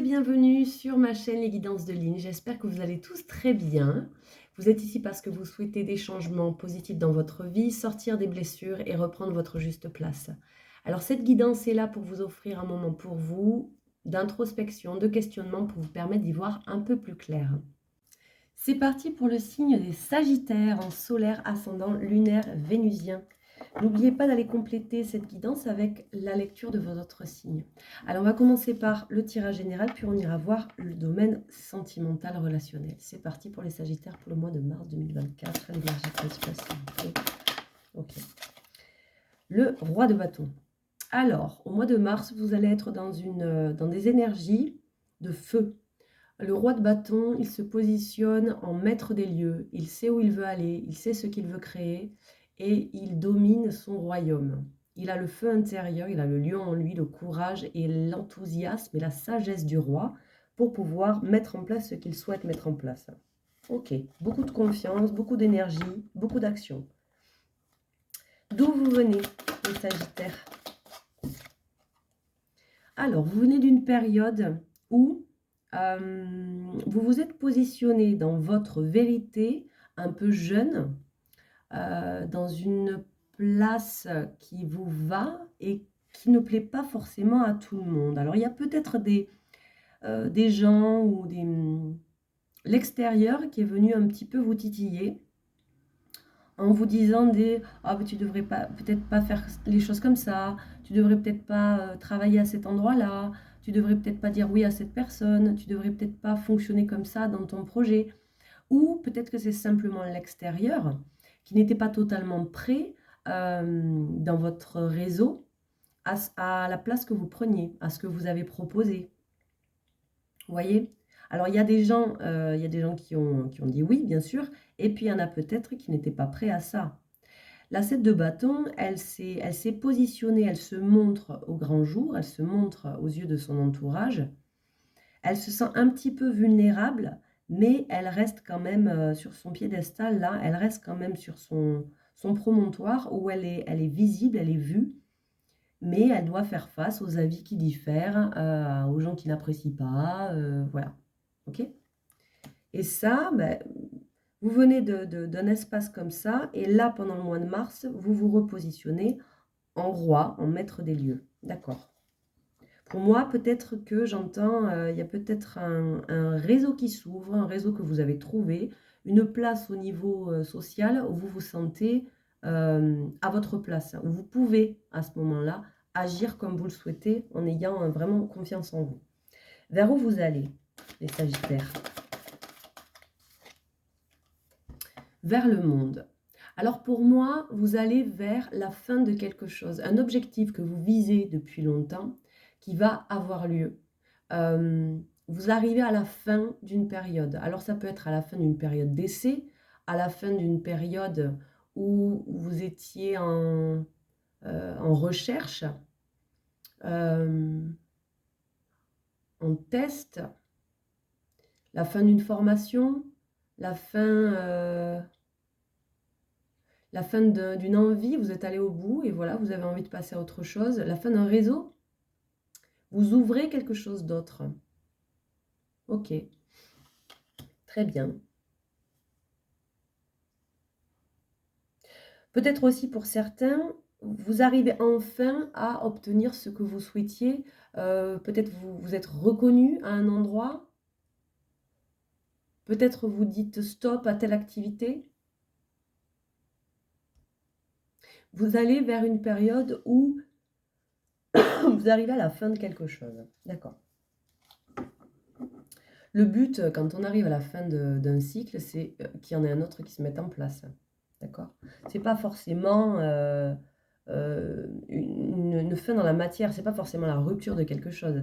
et bienvenue sur ma chaîne Les Guidances de Lynn. J'espère que vous allez tous très bien. Vous êtes ici parce que vous souhaitez des changements positifs dans votre vie, sortir des blessures et reprendre votre juste place. Alors cette guidance est là pour vous offrir un moment pour vous d'introspection, de questionnement pour vous permettre d'y voir un peu plus clair. C'est parti pour le signe des Sagittaires en solaire ascendant lunaire vénusien. N'oubliez pas d'aller compléter cette guidance avec la lecture de votre signe. Alors on va commencer par le tirage général, puis on ira voir le domaine sentimental relationnel. C'est parti pour les Sagittaires pour le mois de mars 2024. L'énergie principale, s'il vous plaît. Ok. Le roi de bâton. Alors, au mois de mars, vous allez être dans des énergies de feu. Le roi de bâton, il se positionne en maître des lieux. Il sait où il veut aller, il sait ce qu'il veut créer et il domine son royaume. Il a le feu intérieur, il a le lion en lui, le courage et l'enthousiasme et la sagesse du roi pour pouvoir mettre en place ce qu'il souhaite mettre en place. Ok, beaucoup de confiance, beaucoup d'énergie, beaucoup d'action. D'où vous venez, les Sagittaires? Alors, vous venez d'une période où vous vous êtes positionné dans votre vérité un peu jeune, dans une place qui vous va et qui ne plaît pas forcément à tout le monde. Alors il y a peut-être des gens ou l'extérieur qui est venu un petit peu vous titiller en vous disant ah, mais tu devrais pas peut-être pas faire les choses comme ça, tu devrais peut-être pas travailler à cet endroit-là, tu devrais peut-être pas dire oui à cette personne, tu devrais peut-être pas fonctionner comme ça dans ton projet. Ou peut-être que c'est simplement l'extérieur qui n'était pas totalement prêt dans votre réseau à la place que vous preniez, à ce que vous avez proposé. Vous voyez? Alors, il y a des gens qui ont dit oui, bien sûr, et puis il y en a peut-être qui n'étaient pas prêts à ça. La 7 de bâton, elle s'est positionnée, elle se montre au grand jour, elle se montre aux yeux de son entourage. Elle se sent un petit peu vulnérable, mais elle reste quand même sur son piédestal, là, elle reste quand même sur son promontoire où elle est visible, elle est vue, mais elle doit faire face aux avis qui diffèrent, aux gens qui n'apprécient pas, voilà. Ok? Et ça, ben, vous venez d'un espace comme ça, et là, pendant le mois de mars, vous vous repositionnez en roi, en maître des lieux. D'accord. Pour moi, peut-être que j'entends, il y a peut-être un réseau qui s'ouvre, un réseau que vous avez trouvé, une place au niveau social où vous vous sentez à votre place, où vous pouvez à ce moment-là agir comme vous le souhaitez en ayant vraiment confiance en vous. Vers où vous allez, les Sagittaires? Vers le monde. Alors pour moi, vous allez vers la fin de quelque chose, un objectif que vous visez depuis longtemps, qui va avoir lieu. Vous arrivez à la fin d'une période. Alors ça peut être à la fin d'une période d'essai, à la fin d'une période où vous étiez en recherche, en test, la fin d'une formation, la fin d'une envie, vous êtes allé au bout et voilà, vous avez envie de passer à autre chose. La fin d'un réseau, vous ouvrez quelque chose d'autre. Ok, très bien. Peut-être aussi pour certains, vous arrivez enfin à obtenir ce que vous souhaitiez. Peut-être vous êtes reconnu à un endroit. Peut-être vous dites stop à telle activité. Vous allez vers une période où vous arrivez à la fin de quelque chose. D'accord. Le but, quand on arrive à la fin d'un cycle, c'est qu'il y en ait un autre qui se mette en place. D'accord? C'est pas forcément une fin dans la matière, c'est pas forcément la rupture de quelque chose.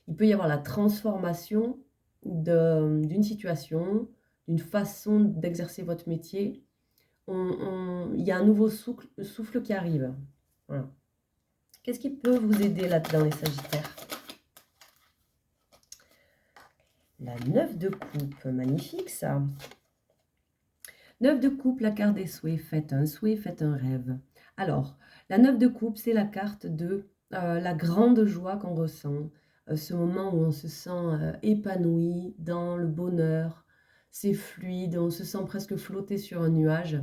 Il peut y avoir la transformation d'une situation, d'une façon d'exercer votre métier. Il y a un nouveau souffle qui arrive. Voilà. Qu'est-ce qui peut vous aider là-dedans, les Sagittaires? La 9 de coupe, magnifique ça. 9 de coupe, la carte des souhaits. Faites un souhait, faites un rêve. Alors, la 9 de coupe, c'est la carte de la grande joie qu'on ressent. ce moment où on se sent épanoui dans le bonheur, c'est fluide, on se sent presque flotter sur un nuage.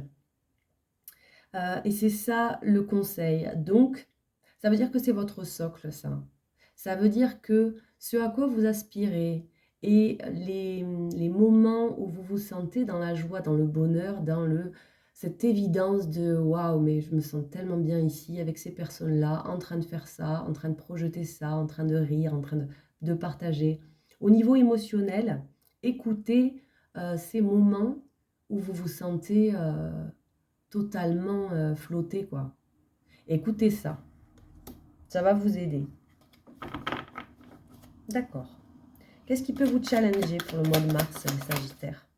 Et c'est ça le conseil. Donc, ça veut dire que c'est votre socle, ça. Ça veut dire que ce à quoi vous aspirez et les moments où vous vous sentez dans la joie, dans le bonheur, cette évidence de waouh, mais je me sens tellement bien ici avec ces personnes-là, en train de faire ça, en train de projeter ça, en train de rire, en train de partager. Au niveau émotionnel, écoutez ces moments où vous vous sentez totalement flotter, quoi. Écoutez ça, ça va vous aider. D'accord. Qu'est-ce qui peut vous challenger pour le mois de mars, les Sagittaires?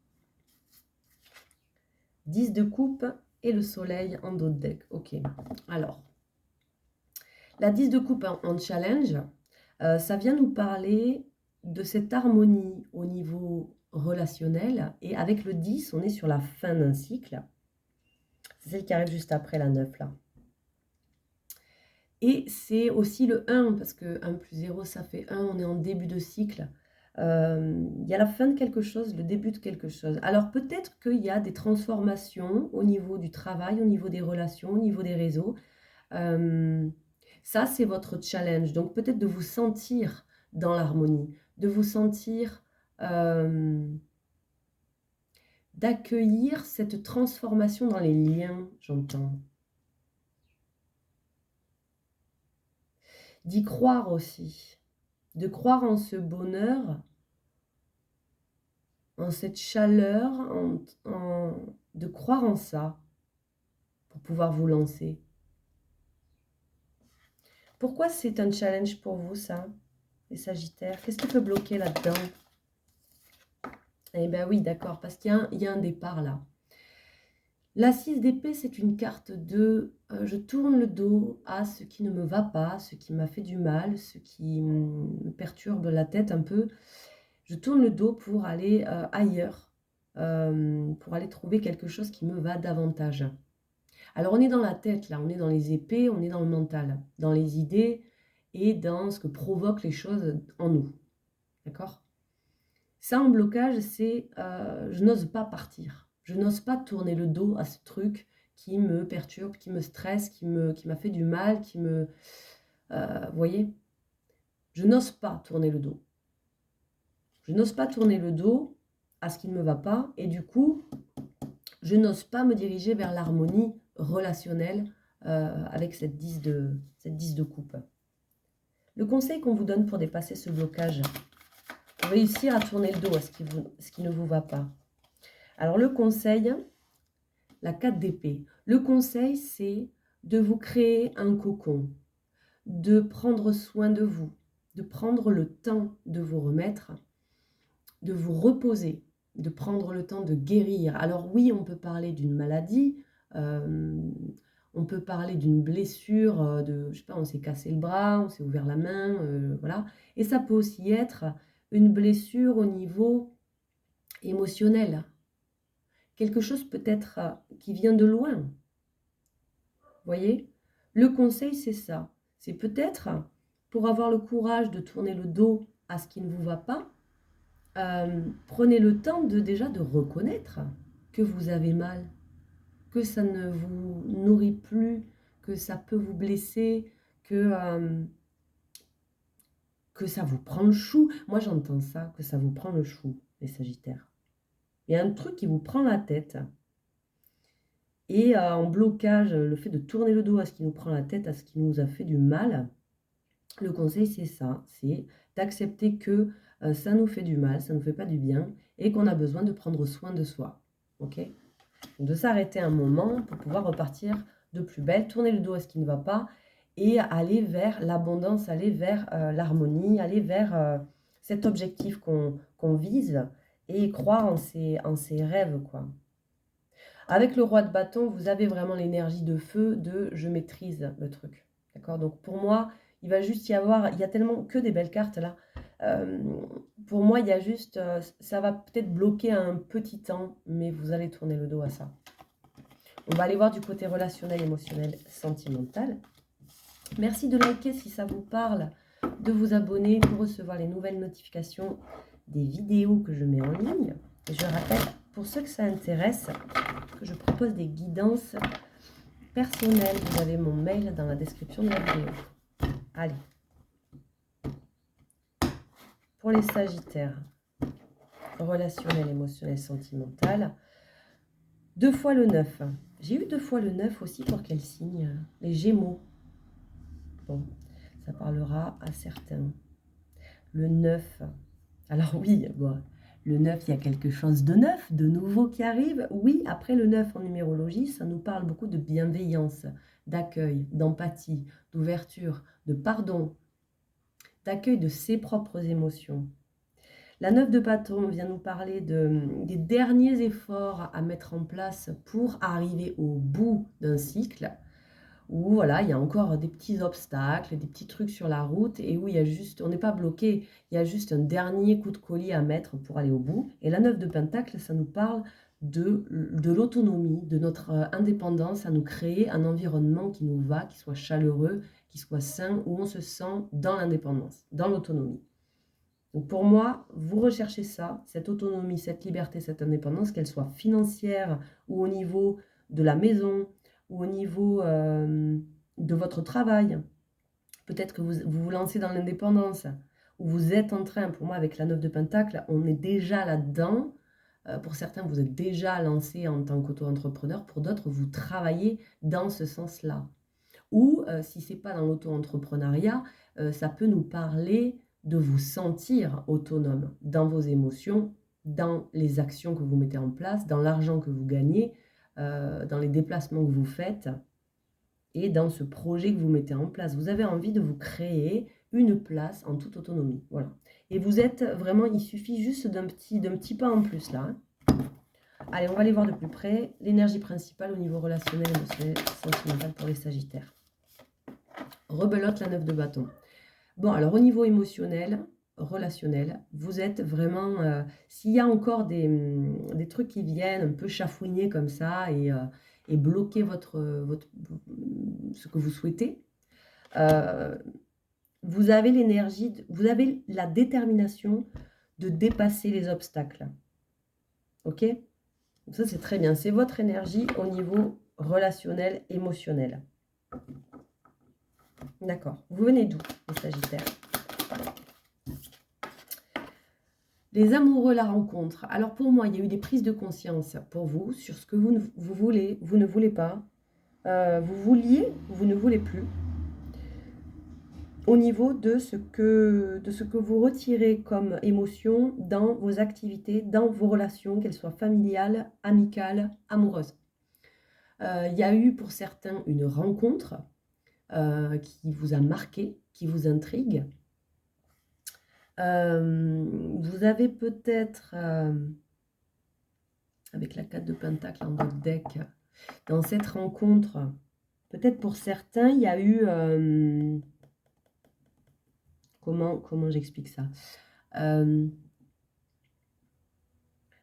10 de coupe et le soleil en dos de deck. Ok. Alors, la 10 de coupe en challenge, ça vient nous parler de cette harmonie au niveau relationnel. Et avec le 10, on est sur la fin d'un cycle. C'est celle qui arrive juste après la 9, là. Et c'est aussi le 1, parce que 1 plus 0, ça fait 1, on est en début de cycle. Il y a la fin de quelque chose, le début de quelque chose. Alors peut-être qu'il y a des transformations au niveau du travail, au niveau des relations, au niveau des réseaux. Ça, c'est votre challenge. Donc peut-être de vous sentir dans l'harmonie, de vous sentir d'accueillir cette transformation dans les liens, j'entends. D'y croire aussi, de croire en ce bonheur, en cette chaleur, de croire en ça pour pouvoir vous lancer. Pourquoi c'est un challenge pour vous, ça, les Sagittaires? Qu'est-ce qui peut bloquer là-dedans? Eh bien oui, d'accord, parce qu'il y a un départ là. La 6 d'épée, c'est une carte de je tourne le dos à ce qui ne me va pas, ce qui m'a fait du mal, ce qui me perturbe la tête un peu. Je tourne le dos pour aller ailleurs, pour aller trouver quelque chose qui me va davantage. Alors on est dans la tête là, on est dans les épées, on est dans le mental, dans les idées et dans ce que provoquent les choses en nous. D'accord? Ça en blocage, c'est je n'ose pas partir. Je n'ose pas tourner le dos à ce truc qui me perturbe, qui me stresse, qui m'a fait du mal, vous voyez? Je n'ose pas tourner le dos. Je n'ose pas tourner le dos à ce qui ne me va pas et du coup, je n'ose pas me diriger vers l'harmonie relationnelle avec cette 10 de coupe. Le conseil qu'on vous donne pour dépasser ce blocage, pour réussir à tourner le dos à ce qui ne vous va pas. Alors le conseil, la 4 d'épée, le conseil c'est de vous créer un cocon, de prendre soin de vous, de prendre le temps de vous remettre, de vous reposer, de prendre le temps de guérir. Alors oui, on peut parler d'une maladie, on peut parler d'une blessure, je sais pas, on s'est cassé le bras, on s'est ouvert la main, voilà. Et ça peut aussi être une blessure au niveau émotionnel. Quelque chose peut-être qui vient de loin. Vous voyez? Le conseil, c'est ça. C'est peut-être pour avoir le courage de tourner le dos à ce qui ne vous va pas, prenez le temps déjà de reconnaître que vous avez mal, que ça ne vous nourrit plus, que ça peut vous blesser, que ça vous prend le chou. Moi, j'entends ça, que ça vous prend le chou, les Sagittaires. Il y a un truc qui vous prend la tête. Et en blocage, le fait de tourner le dos à ce qui nous prend la tête, à ce qui nous a fait du mal, le conseil, c'est ça, c'est d'accepter que ça nous fait du mal, ça ne nous fait pas du bien, et qu'on a besoin de prendre soin de soi. Ok? Donc de s'arrêter un moment pour pouvoir repartir de plus belle, tourner le dos à ce qui ne va pas, et aller vers l'abondance, aller vers l'harmonie, aller vers cet objectif qu'on vise, et croire en ses rêves, quoi. Avec le roi de bâton, vous avez vraiment l'énergie de feu de je maîtrise le truc. D'accord? Donc pour moi, il va juste y avoir, il y a tellement que des belles cartes là. Pour moi, il y a juste, ça va peut-être bloquer un petit temps, mais vous allez tourner le dos à ça. On va aller voir du côté relationnel, émotionnel, sentimental. Merci de liker si ça vous parle, de vous abonner pour recevoir les nouvelles notifications des vidéos que je mets en ligne. Et je rappelle, pour ceux que ça intéresse, que je propose des guidances personnelles. Vous avez mon mail dans la description de la vidéo. Allez. Pour les Sagittaires, relationnel, émotionnel, sentimental, 2 fois le 9. J'ai eu 2 fois le 9 aussi pour quel signe? Les Gémeaux. Bon, ça parlera à certains. Le 9. Alors oui, bon, le 9, il y a quelque chose de neuf, de nouveau qui arrive. Oui, après le 9 en numérologie, ça nous parle beaucoup de bienveillance, d'accueil, d'empathie, d'ouverture, de pardon, d'accueil de ses propres émotions. La 9 de bâton vient nous parler des derniers efforts à mettre en place pour arriver au bout d'un cycle où voilà, il y a encore des petits obstacles, des petits trucs sur la route et où il y a juste, on n'est pas bloqué, il y a juste un dernier coup de collier à mettre pour aller au bout. Et la 9 de Pentacle, ça nous parle de l'autonomie, de notre indépendance, à nous créer un environnement qui nous va, qui soit chaleureux, qui soit sain, où on se sent dans l'indépendance, dans l'autonomie. Donc pour moi, vous recherchez ça, cette autonomie, cette liberté, cette indépendance, qu'elle soit financière ou au niveau de la maison ou au niveau de votre travail. Peut-être que vous vous lancez dans l'indépendance ou vous êtes en train, pour moi avec la 9 de Pentacle, on est déjà là-dedans. Pour certains, vous êtes déjà lancé en tant qu'auto-entrepreneur. Pour d'autres, vous travaillez dans ce sens-là. Ou si ce n'est pas dans l'auto-entrepreneuriat, ça peut nous parler de vous sentir autonome dans vos émotions, dans les actions que vous mettez en place, dans l'argent que vous gagnez, dans les déplacements que vous faites et dans ce projet que vous mettez en place. Vous avez envie de vous créer une place en toute autonomie. Voilà. Et vous êtes vraiment, il suffit juste d'un petit pas en plus là. Hein. Allez, on va aller voir de plus près l'énergie principale au niveau relationnel, émotionnel, sentimental pour les Sagittaires. Rebelote la 9 de bâton. Bon, alors au niveau émotionnel, relationnel, vous êtes vraiment... s'il y a encore des trucs qui viennent un peu chafouiner comme ça et bloquer ce que vous souhaitez, vous avez l'énergie, vous avez la détermination de dépasser les obstacles. Ok? Ça, c'est très bien. C'est votre énergie au niveau relationnel, émotionnel. D'accord. Vous venez d'où, les Sagittaires? Les amoureux, la rencontre. Alors pour moi, il y a eu des prises de conscience pour vous sur ce que vous voulez, vous ne voulez pas. Vous vouliez, vous ne voulez plus. Au niveau de ce que vous retirez comme émotion dans vos activités, dans vos relations, qu'elles soient familiales, amicales, amoureuses. Il y a eu pour certains une rencontre qui vous a marqué, qui vous intrigue. Vous avez peut-être, avec la 4 de Pentacle dans votre deck, dans cette rencontre, peut-être pour certains, il y a eu... comment j'explique ça? De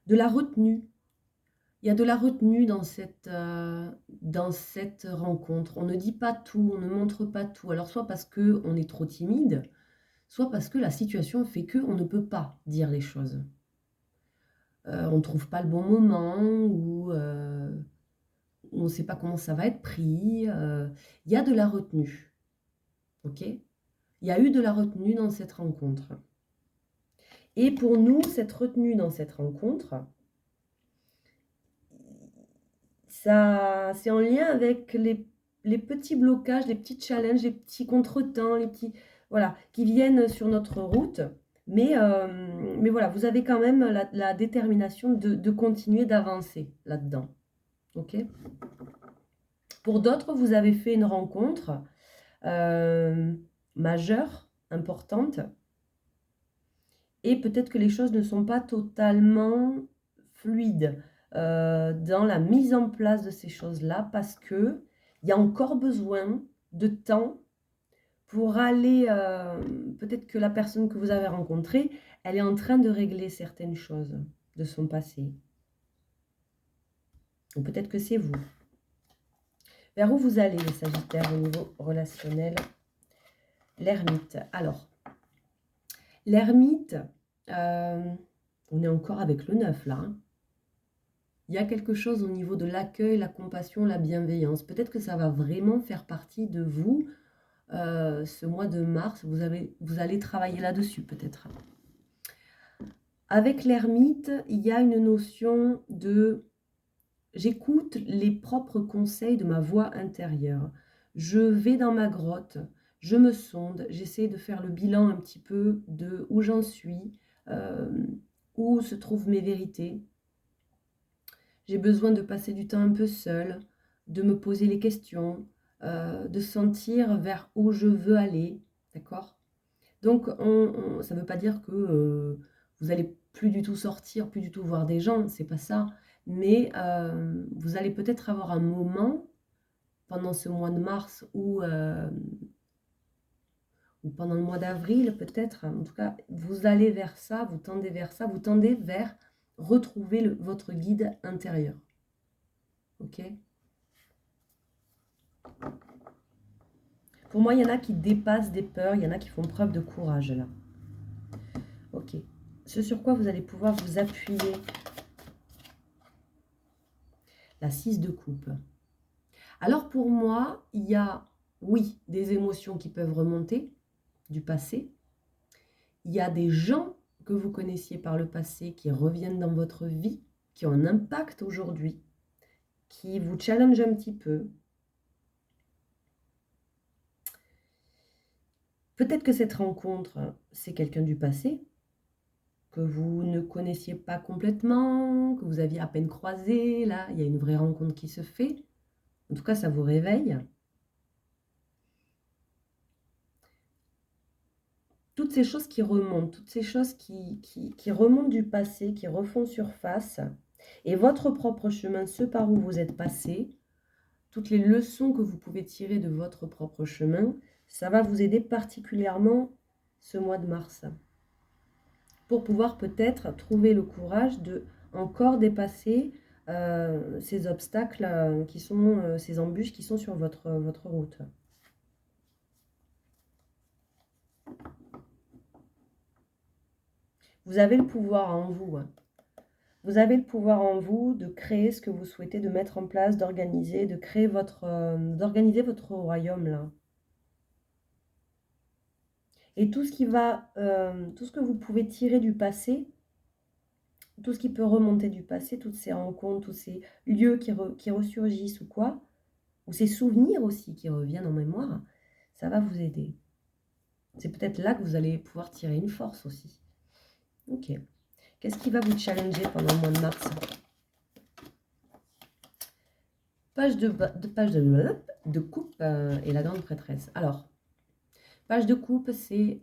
la retenue. Il y a de la retenue dans cette rencontre. On ne dit pas tout, on ne montre pas tout. Alors soit parce qu'on est trop timide, soit parce que la situation fait qu'on ne peut pas dire les choses. On ne trouve pas le bon moment ou on ne sait pas comment ça va être pris. Il y a de la retenue. Ok ? Il y a eu de la retenue dans cette rencontre. Et pour nous, cette retenue dans cette rencontre, ça, c'est en lien avec les petits blocages, les petits challenges, les petits contretemps, les petits, voilà, qui viennent sur notre route. Mais voilà, vous avez quand même la détermination de continuer d'avancer là-dedans. Ok ? Pour d'autres, vous avez fait une rencontre majeure, importante, et peut-être que les choses ne sont pas totalement fluides dans la mise en place de ces choses-là parce qu'il y a encore besoin de temps pour aller... peut-être que la personne que vous avez rencontrée, elle est en train de régler certaines choses de son passé. Ou peut-être que c'est vous. Vers où vous allez, les Sagittaires, au niveau relationnel? L'ermite. Alors, L'ermite, on est encore avec le 9 là, hein. Il y a quelque chose au niveau de l'accueil, la compassion, la bienveillance. Peut-être que ça va vraiment faire partie de vous ce mois de mars. Vous allez travailler là-dessus peut-être. Avec l'ermite, il y a une notion de j'écoute les propres conseils de ma voix intérieure. Je vais dans ma grotte, je me sonde, j'essaie de faire le bilan un petit peu de où j'en suis, où se trouvent mes vérités. J'ai besoin de passer du temps un peu seule, de me poser les questions, de sentir vers où je veux aller, d'accord? Donc ça ne veut pas dire que vous allez plus du tout sortir, plus du tout voir des gens, c'est pas ça. Mais vous allez peut-être avoir un moment pendant ce mois de mars ou pendant le mois d'avril peut-être. En tout cas, vous allez vers ça, vous tendez vers ça, vous tendez vers retrouver votre guide intérieur. Ok? Pour moi, il y en a qui dépassent des peurs, il y en a qui font preuve de courage là. Ok. Ce sur quoi vous allez pouvoir vous appuyer. La 6 de coupe. Alors pour moi, il y a, oui, des émotions qui peuvent remonter du passé. Il y a des gens que vous connaissiez par le passé qui reviennent dans votre vie, qui ont un impact aujourd'hui, qui vous challenge un petit peu. Peut-être que cette rencontre, c'est quelqu'un du passé, que vous ne connaissiez pas complètement, que vous aviez à peine croisé. Là, il y a une vraie rencontre qui se fait. En tout cas, ça vous réveille. Toutes ces choses qui remontent, toutes ces choses qui remontent du passé, qui refont surface, et votre propre chemin, ce par où vous êtes passé, toutes les leçons que vous pouvez tirer de votre propre chemin, ça va vous aider particulièrement ce mois de mars, pour pouvoir peut-être trouver le courage de encore dépasser ces obstacles qui sont, ces embûches qui sont sur votre route. Vous avez le pouvoir en vous, hein. Vous avez le pouvoir en vous de créer ce que vous souhaitez, de mettre en place, d'organiser, de créer d'organiser votre royaume là. Et tout ce qui va, tout ce que vous pouvez tirer du passé, tout ce qui peut remonter du passé, toutes ces rencontres, tous ces lieux qui ressurgissent ou quoi, ou ces souvenirs aussi qui reviennent en mémoire, ça va vous aider. C'est peut-être là que vous allez pouvoir tirer une force aussi. Ok. Qu'est-ce qui va vous challenger pendant le mois de mars? Page de coupe et la grande prêtresse. Alors, page de coupe, c'est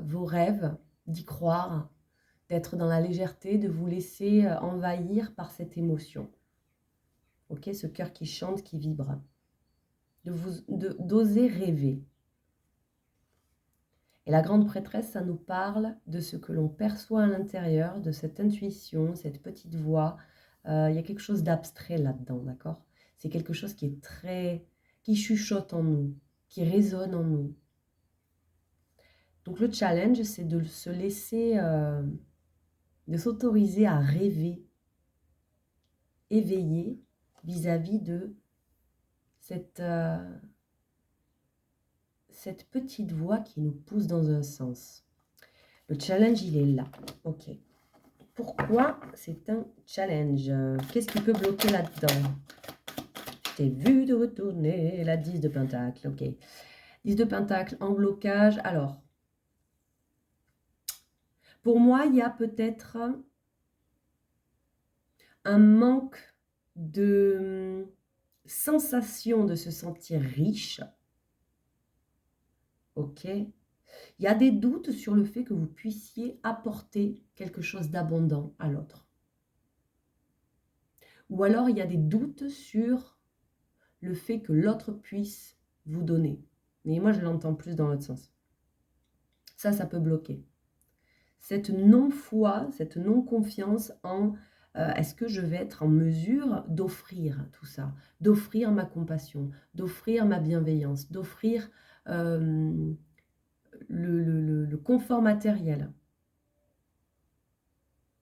vos rêves, d'y croire, d'être dans la légèreté, de vous laisser envahir par cette émotion. Ok, ce cœur qui chante, qui vibre. D'oser rêver. Et la grande prêtresse, ça nous parle de ce que l'on perçoit à l'intérieur, de cette intuition, cette petite voix. Il y a quelque chose d'abstrait là-dedans, d'accord? C'est quelque chose qui est qui chuchote en nous, qui résonne en nous. Donc le challenge, c'est de se laisser, de s'autoriser à rêver, éveillé vis-à-vis de cette petite voix qui nous pousse dans un sens. Le challenge, il est là. Ok. Pourquoi c'est un challenge? Qu'est-ce qui peut bloquer là-dedans? Je t'ai vu de retourner la 10 de pentacle. Ok. 10 de pentacle en blocage. Alors, pour moi, il y a peut-être un manque de sensation de se sentir riche. Ok. Il y a des doutes sur le fait que vous puissiez apporter quelque chose d'abondant à l'autre. Ou alors, il y a des doutes sur le fait que l'autre puisse vous donner. Mais moi, je l'entends plus dans l'autre sens. Ça peut bloquer. Cette non-foi, cette non-confiance en est-ce que je vais être en mesure d'offrir tout ça, d'offrir ma compassion, d'offrir ma bienveillance, d'offrir le le confort matériel.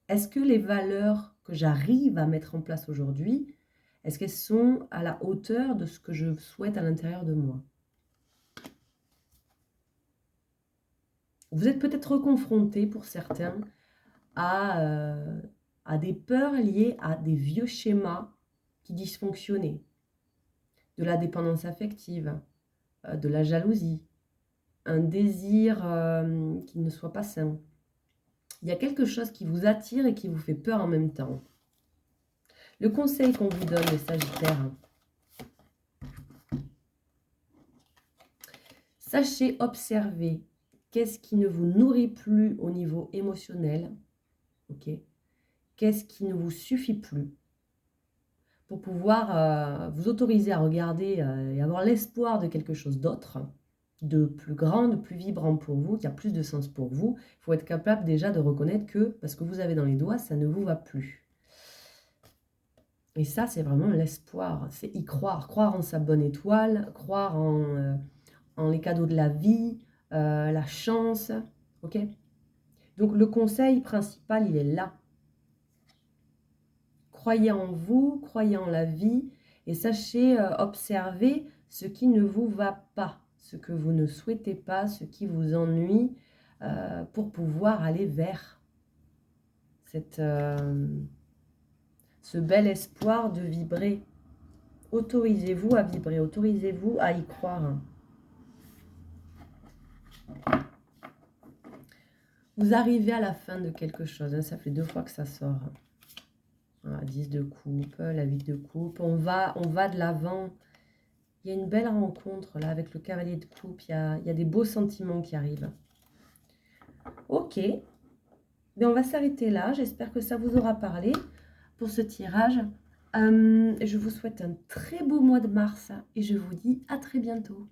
Est-ce que les valeurs que j'arrive à mettre en place aujourd'hui, est-ce qu'elles sont à la hauteur de ce que je souhaite à l'intérieur de moi? Vous êtes peut-être confrontés, pour certains, à des peurs liées à des vieux schémas qui dysfonctionnaient, de la dépendance affective, de la jalousie, un désir qui ne soit pas sain. Il y a quelque chose qui vous attire et qui vous fait peur en même temps. Le conseil qu'on vous donne, les Sagittaires, sachez observer qu'est-ce qui ne vous nourrit plus au niveau émotionnel, ok? Qu'est-ce qui ne vous suffit plus pour pouvoir vous autoriser à regarder et avoir l'espoir de quelque chose d'autre, de plus grand, de plus vibrant pour vous, qui a plus de sens pour vous. Il faut être capable déjà de reconnaître que, parce que vous avez dans les doigts, ça ne vous va plus. Et ça, c'est vraiment l'espoir, c'est y croire, croire en sa bonne étoile, croire en les cadeaux de la vie, la chance, ok? Donc le conseil principal, il est là. Croyez en vous, croyez en la vie et sachez observer ce qui ne vous va pas, ce que vous ne souhaitez pas, ce qui vous ennuie, pour pouvoir aller vers ce bel espoir de vibrer. Autorisez-vous à vibrer, autorisez-vous à y croire. Vous arrivez à la fin de quelque chose, hein, ça fait 2 fois que ça sort. Voilà, 10 de coupe, la 8 de coupe, on va de l'avant. Il y a une belle rencontre là avec le cavalier de coupe, il y a des beaux sentiments qui arrivent. Ok, mais on va s'arrêter là, j'espère que ça vous aura parlé pour ce tirage. Je vous souhaite un très beau mois de mars et je vous dis à très bientôt.